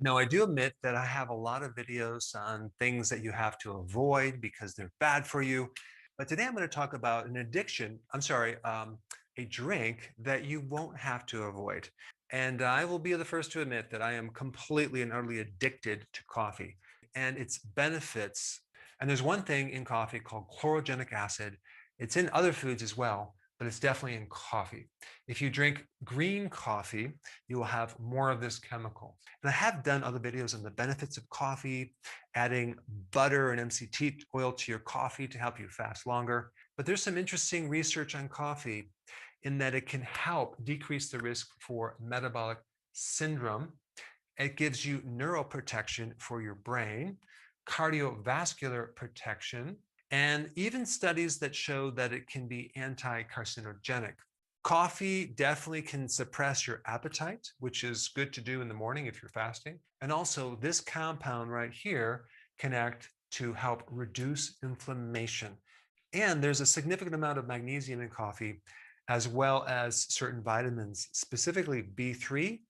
Now, I do admit that I have a lot of videos on things that you have to avoid because they're bad for you. But today I'm going to talk about an addiction, a drink that you won't have to avoid. And I will be the first to admit that I am completely and utterly addicted to coffee and its benefits. And there's one thing in coffee called chlorogenic acid. It's in other foods as well, but it's definitely in coffee. If you drink green coffee, you will have more of this chemical. And I have done other videos on the benefits of coffee, adding butter and MCT oil to your coffee to help you fast longer. But there's some interesting research on coffee in that it can help decrease the risk for metabolic syndrome. It gives you neuroprotection for your brain, cardiovascular protection, and even studies that show that it can be anti-carcinogenic. Coffee definitely can suppress your appetite, which is good to do in the morning if you're fasting. And also this compound right here can act to help reduce inflammation. And there's a significant amount of magnesium in coffee, as well as certain vitamins, specifically B3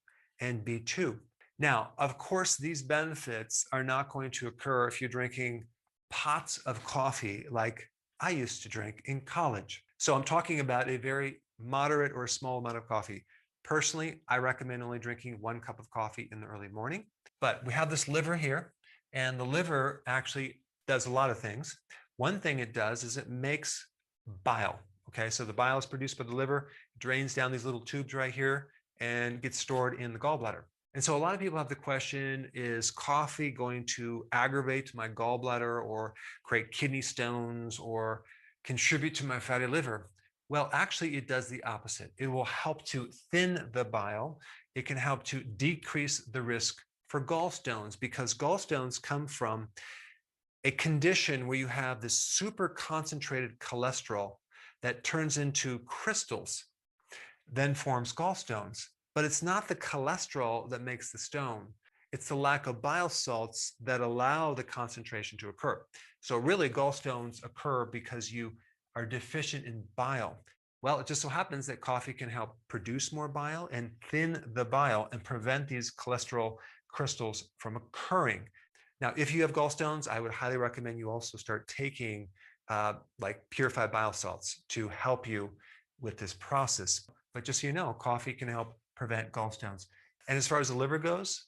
and B2. Now, of course, these benefits are not going to occur if you're drinking pots of coffee like I used to drink in college. So I'm talking about a very moderate or small amount of coffee. Personally, I recommend only drinking 1 cup of coffee in the early morning. But we have this liver here, and the liver actually does a lot of things. One thing it does is it makes bile. Okay, so the bile is produced by the liver, drains down these little tubes right here, and gets stored in the gallbladder. And so a lot of people have the question, is coffee going to aggravate my gallbladder or create kidney stones or contribute to my fatty liver? Well, actually, it does the opposite. It will help to thin the bile. It can help to decrease the risk for gallstones because gallstones come from a condition where you have this super concentrated cholesterol that turns into crystals, then forms gallstones. But it's not the cholesterol that makes the stone. It's the lack of bile salts that allow the concentration to occur. So really, gallstones occur because you are deficient in bile. Well, it just so happens that coffee can help produce more bile and thin the bile and prevent these cholesterol crystals from occurring. Now, if you have gallstones, I would highly recommend you also start taking like purified bile salts to help you with this process. But just so you know, coffee can help prevent gallstones. And as far as the liver goes,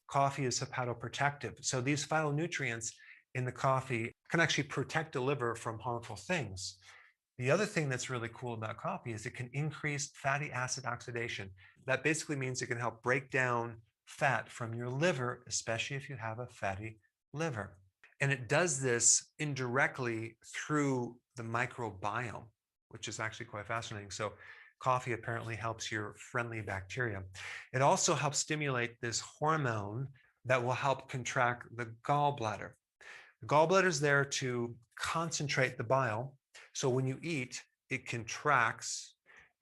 coffee is hepatoprotective. So these phytonutrients in the coffee can actually protect the liver from harmful things. The other thing that's really cool about coffee is it can increase fatty acid oxidation. That basically means it can help break down fat from your liver, especially if you have a fatty liver. And it does this indirectly through the microbiome, which is actually quite fascinating. So coffee apparently helps your friendly bacteria. It also helps stimulate this hormone that will help contract the gallbladder. The gallbladder is there to concentrate the bile. So when you eat, it contracts,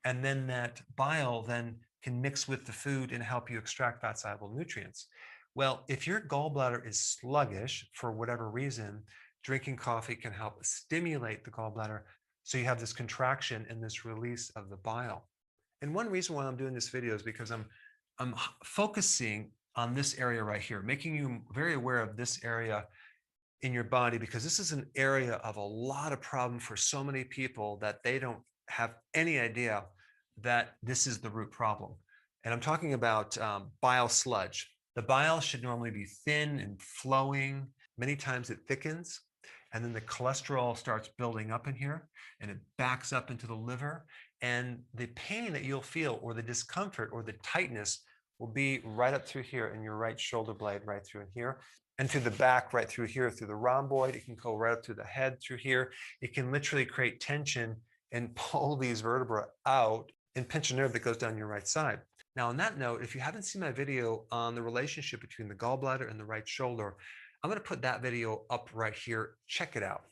and then that bile then can mix with the food and help you extract fat-soluble nutrients. Well, if your gallbladder is sluggish for whatever reason, drinking coffee can help stimulate the gallbladder. So you have this contraction and this release of the bile. And one reason why I'm doing this video is because I'm focusing on this area right here, making you very aware of this area in your body, because this is an area of a lot of problem for so many people that they don't have any idea that this is the root problem. And I'm talking about bile sludge. The bile should normally be thin and flowing. Many times it thickens, and then the cholesterol starts building up in here, and it backs up into the liver. And the pain that you'll feel, or the discomfort, or the tightness will be right up through here in your right shoulder blade, right through in here, and through the back, right through here, through the rhomboid. It can go right up through the head, through here. It can literally create tension and pull these vertebrae out and pinch a nerve that goes down your right side. Now, on that note, if you haven't seen my video on the relationship between the gallbladder and the right shoulder, I'm going to put that video up right here. Check it out.